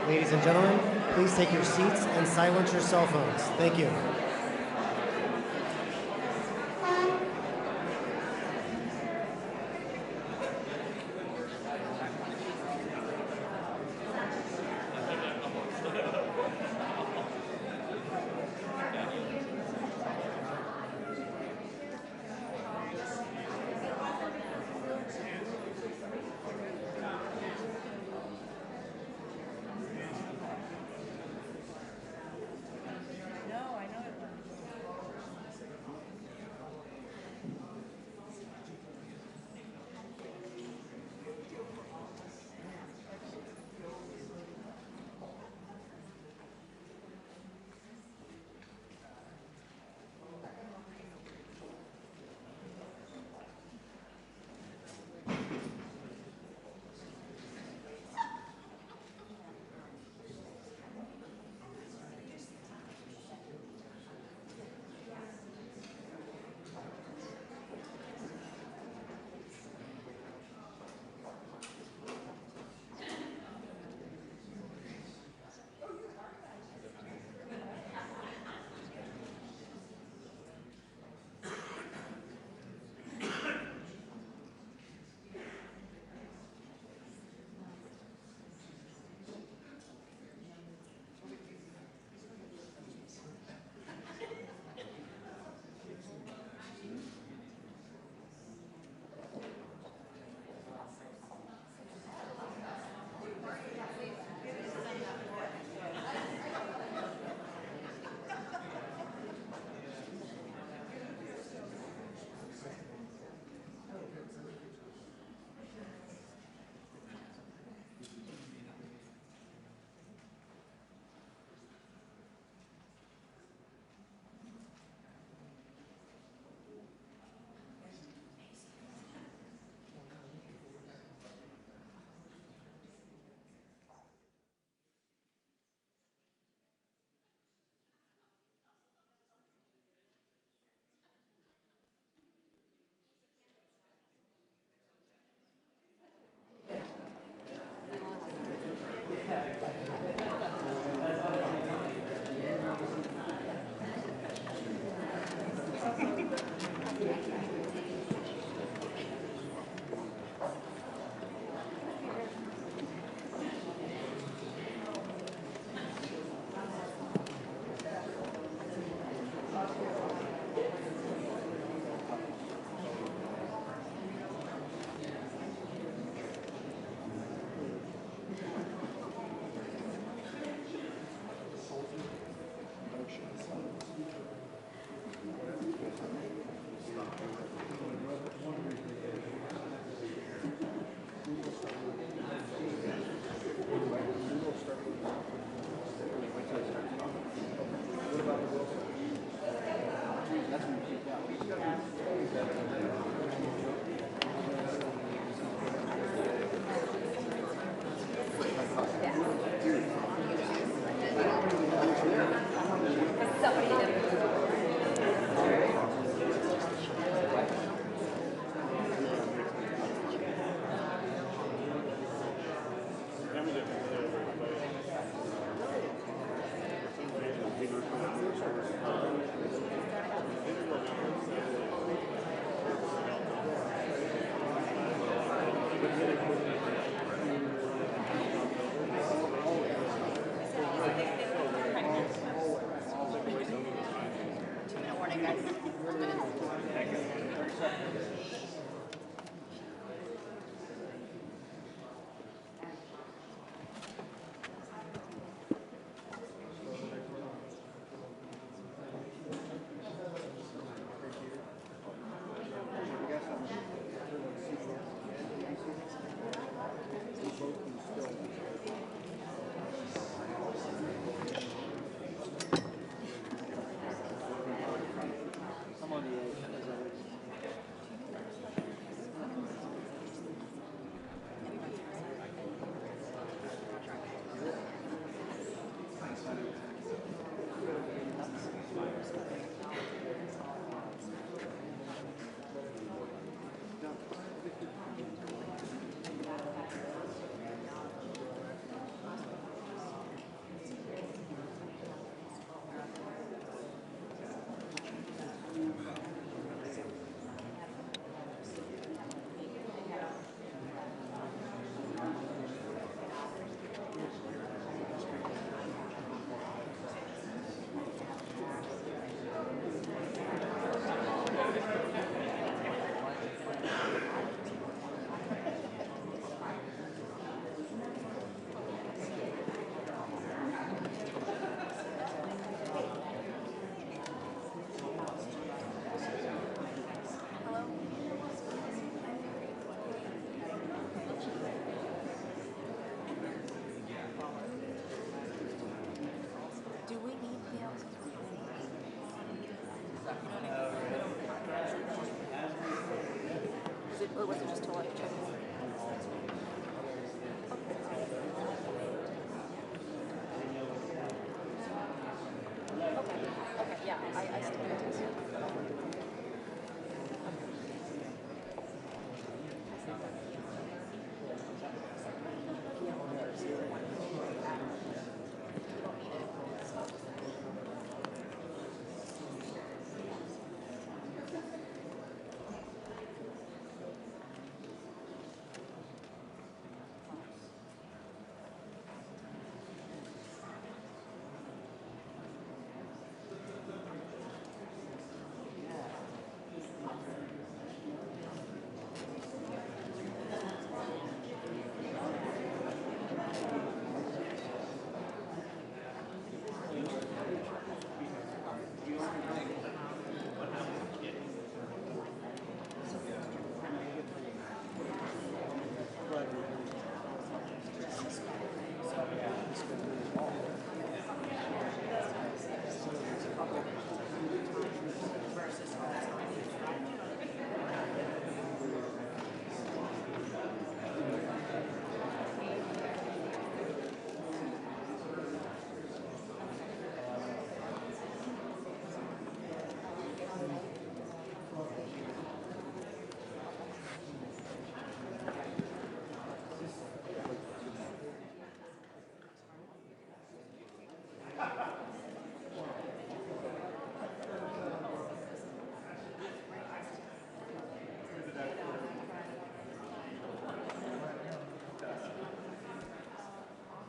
Ladies and gentlemen, please take your seats and silence your cell phones. Thank you. No, I know it was.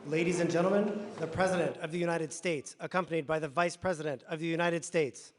Ladies and gentlemen, the President of the United States, accompanied by the Vice President of the United States.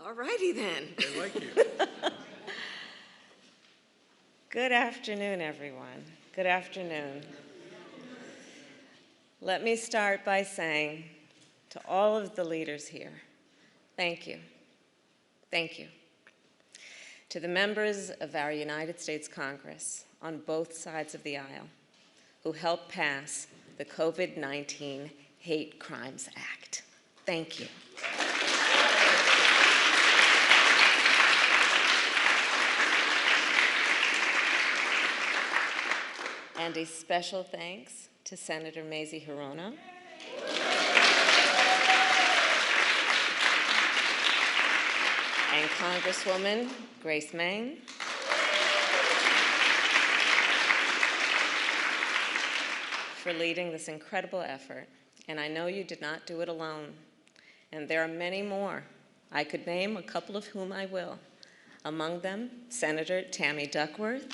All righty then. They like you. Good afternoon, everyone. Good afternoon. Let me start by saying to all of the leaders here, thank you. Thank you. To the members of our United States Congress on both sides of the aisle who helped pass the COVID-19 Hate Crimes Act. Thank you. And a special thanks to Senator Mazie Hirono, and Congresswoman Grace Meng, for leading this incredible effort. And I know you did not do it alone. And there are many more. I could name a couple of whom I will. Among them, Senator Tammy Duckworth,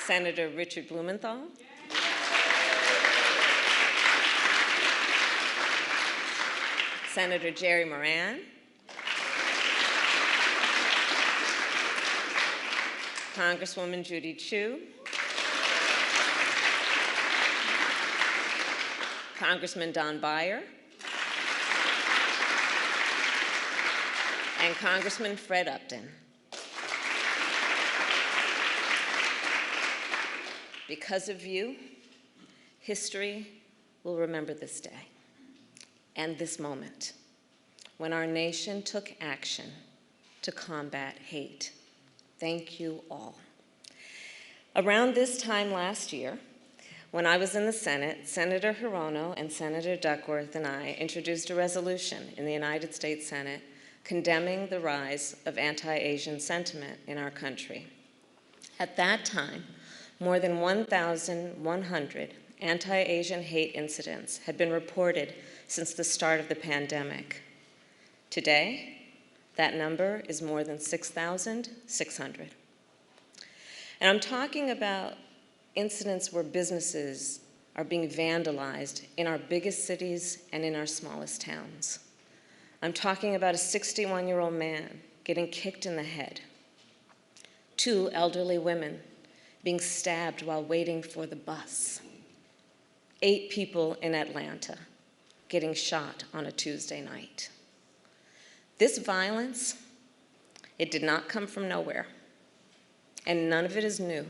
Senator Richard Blumenthal, Senator Jerry Moran, Congresswoman Judy Chu, Congressman Don Beyer, and Congressman Fred Upton. Because of you, history will remember this day and this moment when our nation took action to combat hate. Thank you all. Around this time last year, when I was in the Senate, Senator Hirono and Senator Duckworth and I introduced a resolution in the United States Senate condemning the rise of anti-Asian sentiment in our country. At that time, more than 1,100 anti-Asian hate incidents had been reported since the start of the pandemic. Today, that number is more than 6,600. And I'm talking about incidents where businesses are being vandalized in our biggest cities and in our smallest towns. I'm talking about a 61-year-old man getting kicked in the head, 2 elderly women being stabbed while waiting for the bus, 8 people in Atlanta getting shot on a Tuesday night. This violence, it did not come from nowhere, and none of it is new.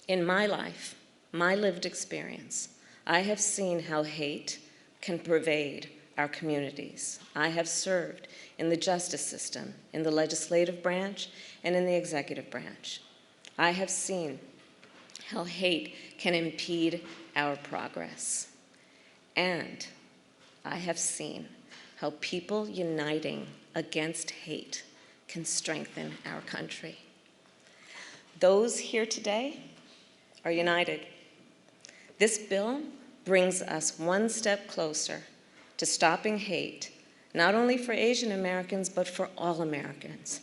In my life, my lived experience, I have seen how hate can pervade our communities. I have served in the justice system, in the legislative branch, and in the executive branch. I have seen how hate can impede our progress. And I have seen how people uniting against hate can strengthen our country. Those here today are united. This bill brings us one step closer to stopping hate, not only for Asian Americans, but for all Americans.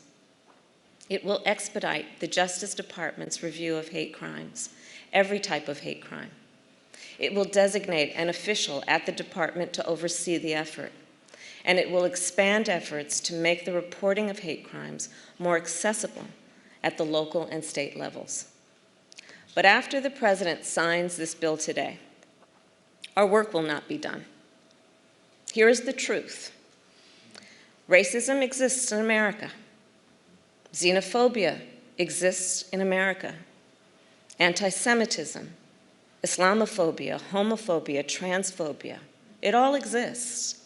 It will expedite the Justice Department's review of hate crimes, every type of hate crime. It will designate an official at the department to oversee the effort, and it will expand efforts to make the reporting of hate crimes more accessible at the local and state levels. But after the President signs this bill today, our work will not be done. Here is the truth. Racism exists in America. Xenophobia exists in America. Anti-Semitism, Islamophobia, homophobia, transphobia, it all exists.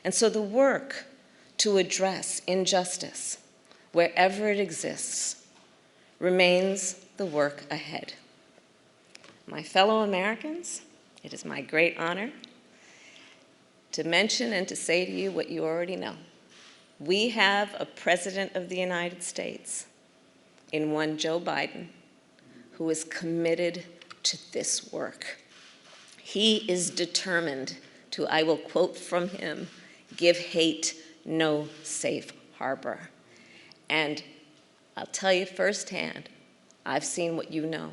And so the work to address injustice, wherever it exists, remains the work ahead. My fellow Americans, it is my great honor to mention and to say to you what you already know. We have a President of the United States in one Joe Biden who is committed to this work. He is determined to, I will quote from him, give hate no safe harbor. And I'll tell you firsthand, I've seen what you know.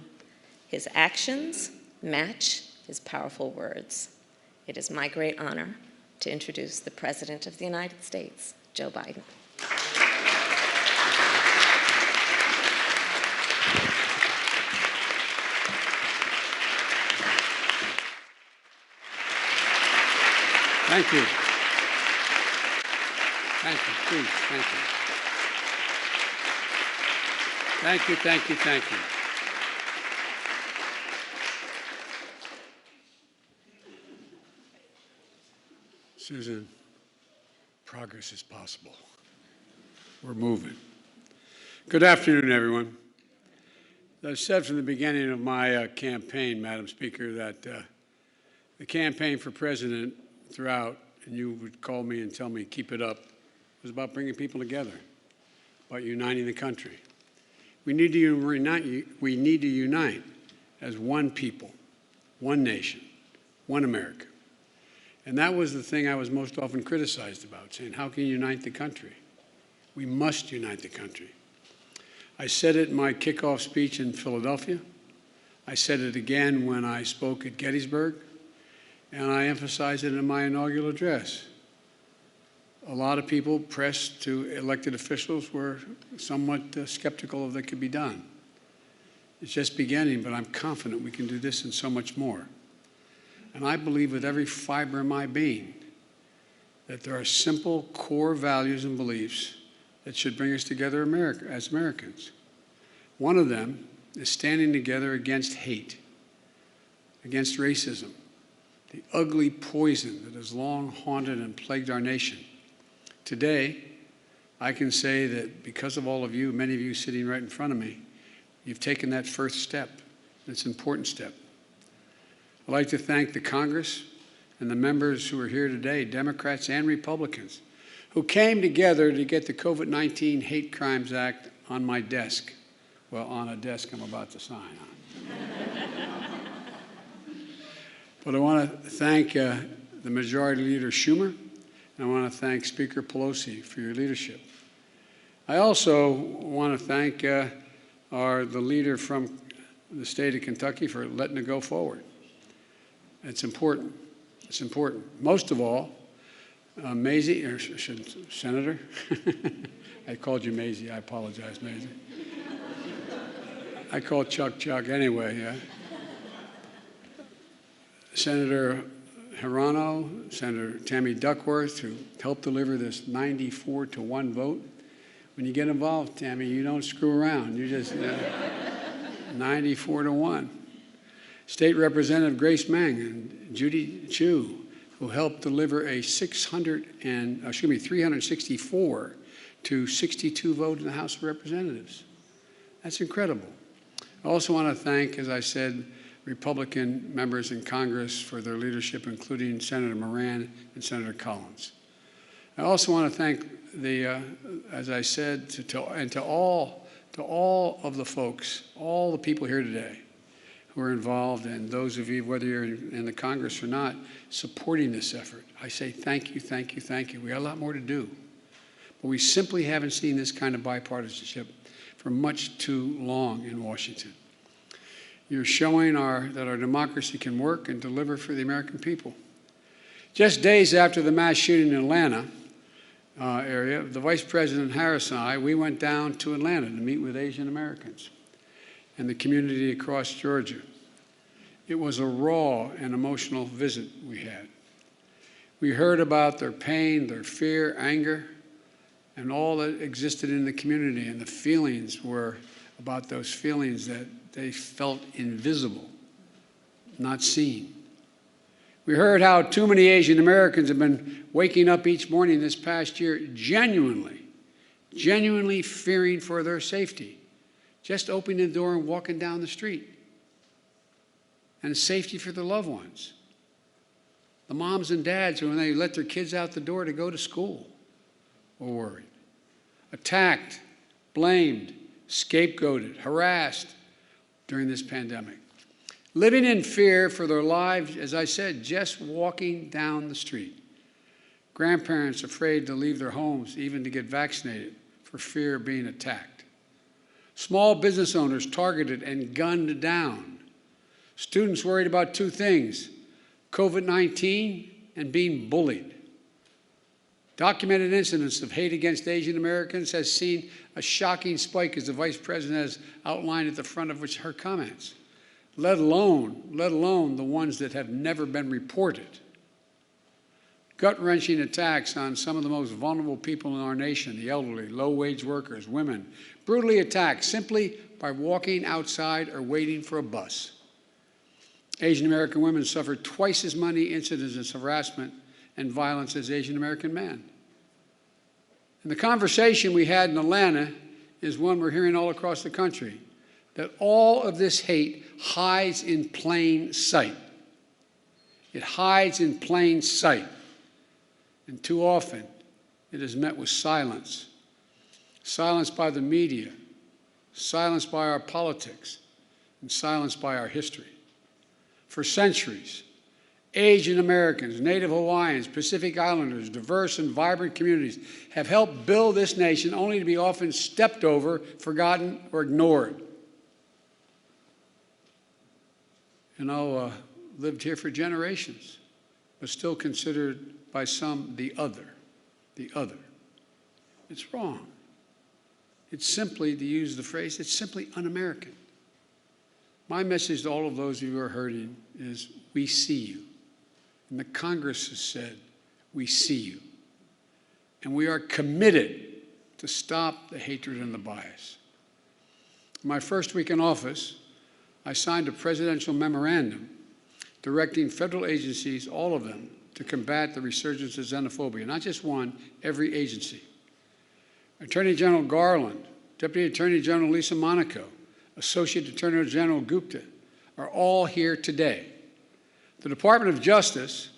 His actions match his powerful words. It is my great honor to introduce the President of the United States, Joe Biden. Thank you. Thank you, please, thank you. Thank you, thank you, thank you. Susan, progress is possible. We're moving. Good afternoon, everyone. As I said from the beginning of my campaign, Madam Speaker, that the campaign for president throughout, and you would call me and tell me, keep it up, was about bringing people together, about uniting the country. We need to unite as one people, one nation, one America. And that was the thing I was most often criticized about, saying, how can you unite the country? We must unite the country. I said it in my kickoff speech in Philadelphia. I said it again when I spoke at Gettysburg. And I emphasized it in my inaugural address. A lot of people, press to elected officials, were somewhat skeptical of that could be done. It's just beginning, but I'm confident we can do this and so much more. And I believe with every fiber of my being that there are simple core values and beliefs that should bring us together as Americans. One of them is standing together against hate, against racism, the ugly poison that has long haunted and plagued our nation. Today, I can say that because of all of you, many of you sitting right in front of me, you've taken that first step. It's an important step. I'd like to thank the Congress and the members who are here today, Democrats and Republicans, who came together to get the COVID-19 Hate Crimes Act on my desk. Well, on a desk I'm about to sign on. But I want to thank the Majority Leader Schumer, and I want to thank Speaker Pelosi for your leadership. I also want to thank the leader from the state of Kentucky for letting it go forward. It's important. It's important. Most of all, Maisie, or Senator, I called you Maisie. I apologize, Maisie. I call Chuck anyway, yeah. Senator Hirano, Senator Tammy Duckworth, who helped deliver this 94-1 vote. When you get involved, Tammy, you don't screw around. You just 94-1. State Representative Grace Meng and Judy Chu, who helped deliver a 364 to 62 vote in the House of Representatives. That's incredible. I also want to thank, as I said, Republican members in Congress for their leadership, including Senator Moran and Senator Collins. I also want to thank as I said, to all of the folks, all the people here today who are involved, and those of you, whether you're in the Congress or not, supporting this effort. I say thank you, thank you, thank you. We got a lot more to do. But we simply haven't seen this kind of bipartisanship for much too long in Washington. You're showing that our democracy can work and deliver for the American people. Just days after the mass shooting in Atlanta area, the Vice President Harris and I, we went down to Atlanta to meet with Asian Americans and the community across Georgia. It was a raw and emotional visit we had. We heard about their pain, their fear, anger, and all that existed in the community, and the feelings were about those feelings that they felt invisible, not seen. We heard how too many Asian Americans have been waking up each morning this past year genuinely fearing for their safety, just opening the door and walking down the street, and safety for their loved ones. The moms and dads who, when they let their kids out the door to go to school, were worried. Attacked, blamed, scapegoated, harassed during this pandemic. Living in fear for their lives, as I said, just walking down the street. Grandparents afraid to leave their homes, even to get vaccinated, for fear of being attacked. Small business owners targeted and gunned down. Students worried about two things: COVID-19 and being bullied. Documented incidents of hate against Asian Americans has seen a shocking spike, as the Vice President has outlined at the front of her comments, let alone the ones that have never been reported. Gut-wrenching attacks on some of the most vulnerable people in our nation, the elderly, low-wage workers, women, brutally attacked simply by walking outside or waiting for a bus. Asian American women suffer twice as many incidents of harassment and violence as Asian American men. And the conversation we had in Atlanta is one we're hearing all across the country, that all of this hate hides in plain sight. It hides in plain sight. And too often, it is met with silence. Silence by the media, silence by our politics, and silence by our history. For centuries, Asian Americans, Native Hawaiians, Pacific Islanders, diverse and vibrant communities have helped build this nation, only to be often stepped over, forgotten, or ignored. Lived here for generations, but still considered by some the other. It's wrong. It's simply, to use the phrase, it's simply un-American. My message to all of those of you who are hurting is, we see you. And the Congress has said, we see you. And we are committed to stop the hatred and the bias. In my first week in office, I signed a presidential memorandum directing federal agencies, all of them, to combat the resurgence of xenophobia. Not just one, every agency. Attorney General Garland, Deputy Attorney General Lisa Monaco, Associate Attorney General Gupta are all here today. The Department of Justice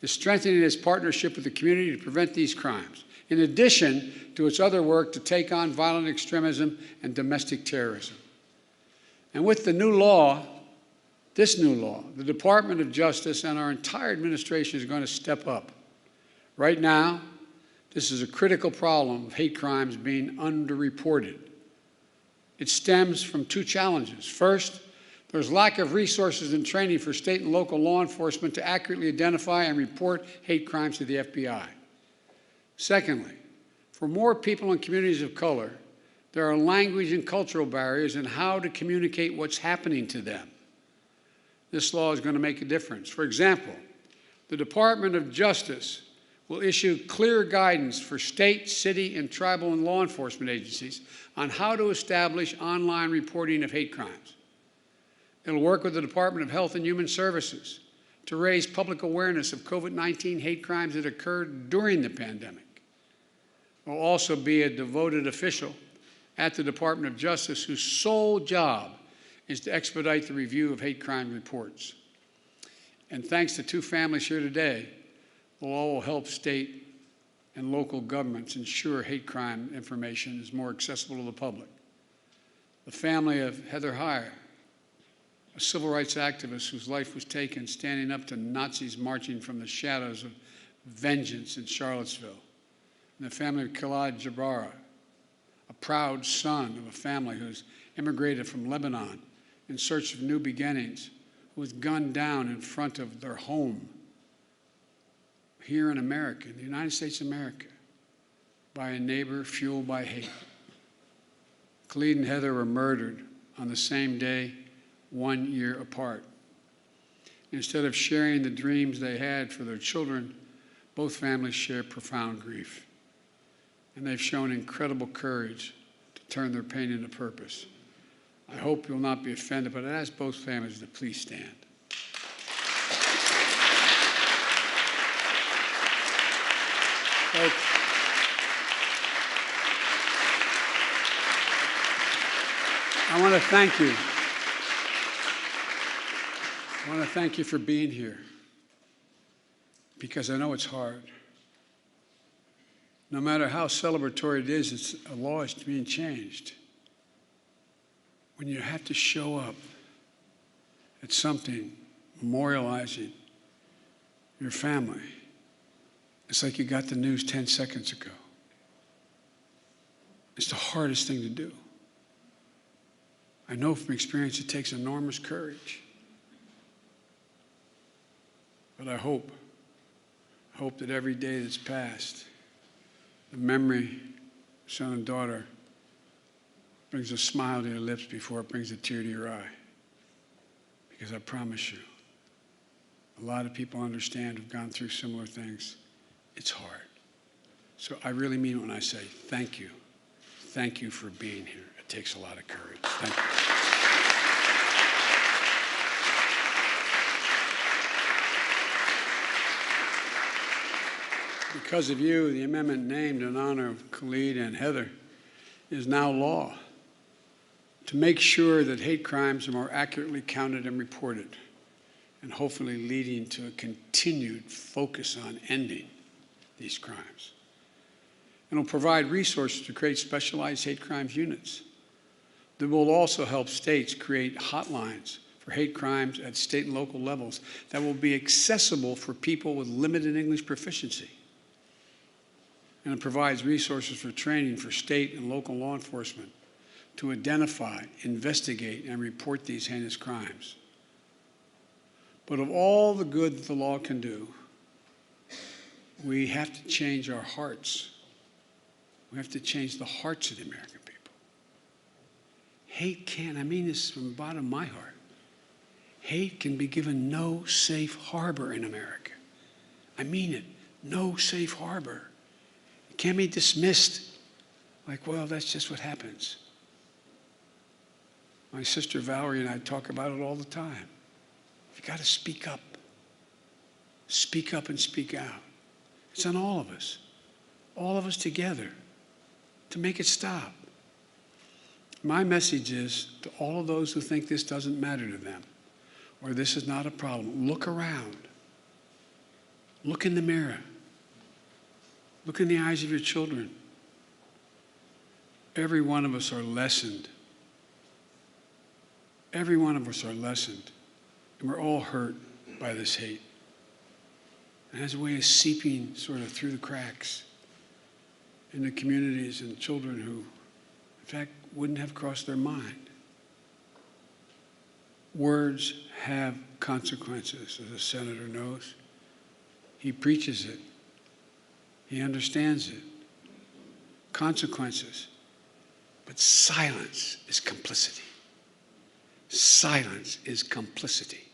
is strengthening its partnership with the community to prevent these crimes, in addition to its other work to take on violent extremism and domestic terrorism. And with the new law, this new law, the Department of Justice and our entire administration is going to step up. Right now, this is a critical problem of hate crimes being underreported. It stems from two challenges. First, there's lack of resources and training for state and local law enforcement to accurately identify and report hate crimes to the FBI. Secondly, for more people in communities of color, there are language and cultural barriers in how to communicate what's happening to them. This law is going to make a difference. For example, the Department of Justice will issue clear guidance for state, city, and tribal and law enforcement agencies on how to establish online reporting of hate crimes. It'll work with the Department of Health and Human Services to raise public awareness of COVID-19 hate crimes that occurred during the pandemic. There will also be a devoted official at the Department of Justice whose sole job is to expedite the review of hate crime reports. And thanks to two families here today, the law will help state and local governments ensure hate crime information is more accessible to the public. The family of Heather Heyer, a civil rights activist whose life was taken standing up to Nazis marching from the shadows of vengeance in Charlottesville. And the family of Khalid Jabara, a proud son of a family who's immigrated from Lebanon in search of new beginnings, who was gunned down in front of their home here in America, in the United States of America, by a neighbor fueled by hate. Khalid and Heather were murdered on the same day, 1 year apart. Instead of sharing the dreams they had for their children, both families share profound grief. And they've shown incredible courage to turn their pain into purpose. I hope you'll not be offended, but I ask both families to please stand. Folks, I want to thank you. I want to thank you for being here, because I know it's hard. No matter how celebratory it is, it's a law is being changed. When you have to show up at something memorializing your family, it's like you got the news 10 seconds ago. It's the hardest thing to do. I know from experience it takes enormous courage. But I hope that every day that's passed, the memory, son and daughter, brings a smile to your lips before it brings a tear to your eye. Because I promise you, a lot of people understand who've gone through similar things. It's hard. So I really mean it when I say thank you. Thank you for being here. It takes a lot of courage. Thank you. Because of you, the amendment named in honor of Khalid and Heather is now law to make sure that hate crimes are more accurately counted and reported, and hopefully leading to a continued focus on ending these crimes. And will provide resources to create specialized hate crimes units that will also help states create hotlines for hate crimes at state and local levels that will be accessible for people with limited English proficiency. And it provides resources for training for state and local law enforcement to identify, investigate, and report these heinous crimes. But of all the good that the law can do, we have to change our hearts. We have to change the hearts of the American people. Hate can, I mean this from the bottom of my heart, hate can be given no safe harbor in America. I mean it, no safe harbor. It can't be dismissed like, well, that's just what happens. My sister Valerie and I talk about it all the time. You've got to speak up. Speak up and speak out. It's on all of us together, to make it stop. My message is to all of those who think this doesn't matter to them, or this is not a problem, look around. Look in the mirror. Look in the eyes of your children. Every one of us are lessened. Every one of us are lessened. And we're all hurt by this hate. It has a way of seeping sort of through the cracks into communities and children who, in fact, wouldn't have crossed their mind. Words have consequences, as the senator knows. He preaches it. He understands it. Consequences. But silence is complicity. Silence is complicity.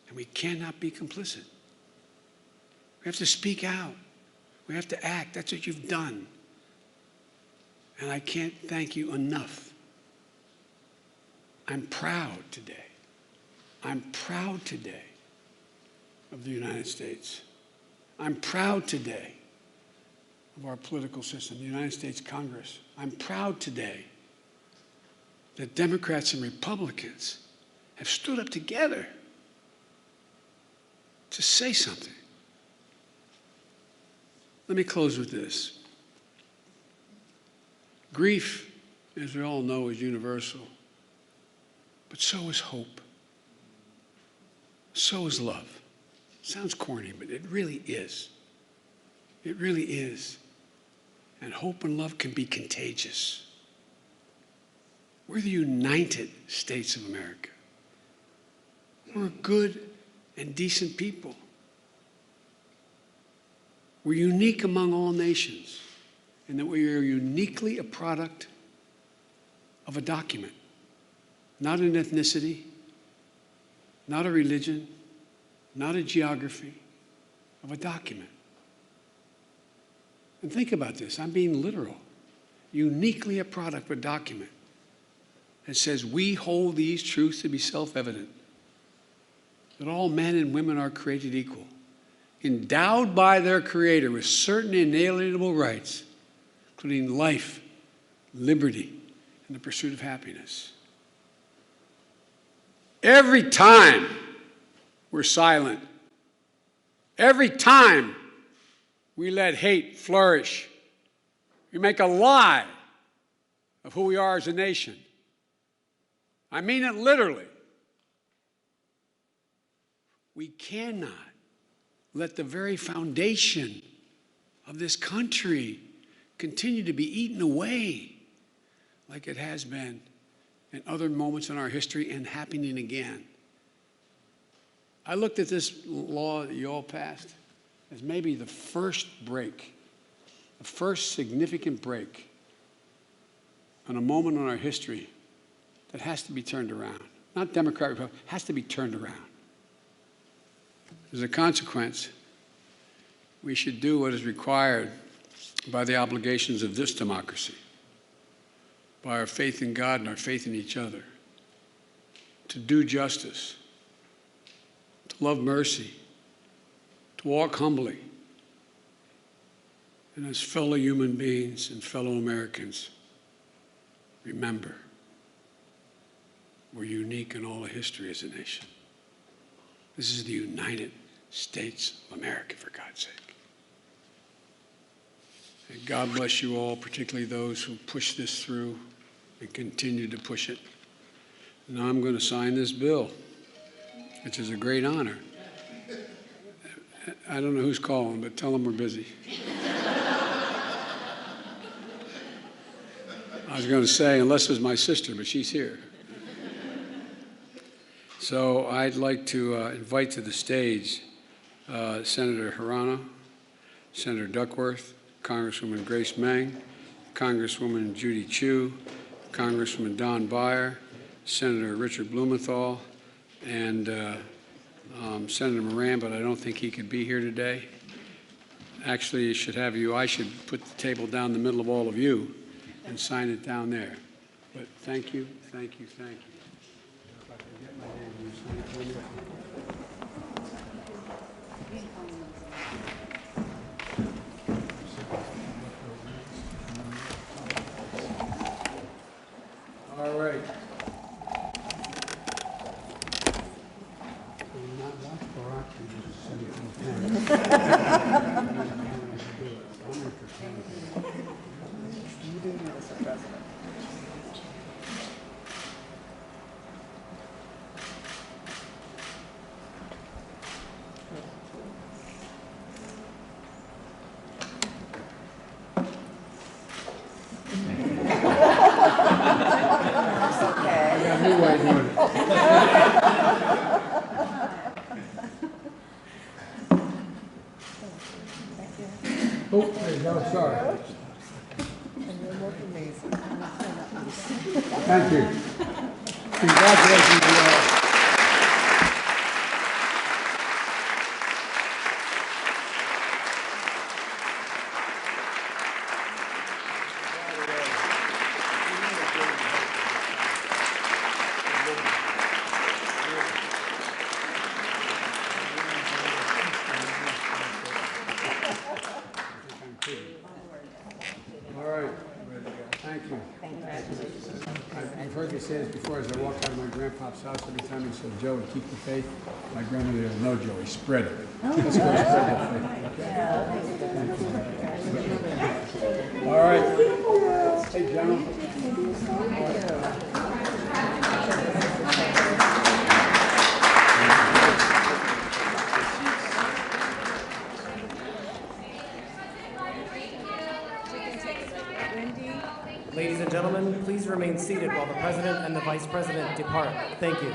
And we cannot be complicit. We have to speak out. We have to act. That's what you've done. And I can't thank you enough. I'm proud today. I'm proud today of the United States. I'm proud today of our political system, the United States Congress. I'm proud today that Democrats and Republicans have stood up together to say something. Let me close with this. Grief, as we all know, is universal, but so is hope. So is love. Sounds corny, but it really is. It really is. And hope and love can be contagious. We're the United States of America. We're good and decent people. We're unique among all nations in that we are uniquely a product of a document, not an ethnicity, not a religion, not a geography, of a document. And think about this, I'm being literal. Uniquely a product of a document. that says, we hold these truths to be self-evident, that all men and women are created equal, endowed by their Creator with certain inalienable rights, including life, liberty, and the pursuit of happiness. Every time we're silent, every time we let hate flourish, we make a lie of who we are as a nation. I mean it literally. We cannot let the very foundation of this country continue to be eaten away like it has been in other moments in our history and happening again. I looked at this law that you all passed as maybe the first break, the first significant break on a moment in our history that has to be turned around. Not Democrat, Republican, has to be turned around. As a consequence, we should do what is required by the obligations of this democracy, by our faith in God and our faith in each other, to do justice, to love mercy, to walk humbly, and as fellow human beings and fellow Americans, remember, we're unique in all of history as a nation. This is the United States of America, for God's sake. And God bless you all, particularly those who push this through and continue to push it. Now I'm going to sign this bill, which is a great honor. I don't know who's calling, but tell them we're busy. I was going to say, unless it was my sister, but she's here. So I'd like to invite to the stage Senator Hirano, Senator Duckworth, Congresswoman Grace Meng, Congresswoman Judy Chu, Congressman Don Beyer, Senator Richard Blumenthal, and Senator Moran, but I don't think he could be here today. Actually, I should put the table down the middle of all of you and sign it down there. But thank you, thank you, thank you. If I can get my name, will you sign it for me? All right. Oh, there you go, sorry. Thank you. Congratulations to you all. All right. Thank you. I've heard you say this before as I walk out of my grandpa's house. Every time he said, Joe, to keep the faith, my grandmother said, no, Joey, spread it. Let's go spread the faith. All right. Hey, gentlemen. Ladies and gentlemen, please remain seated while the President and the Vice President depart. Thank you.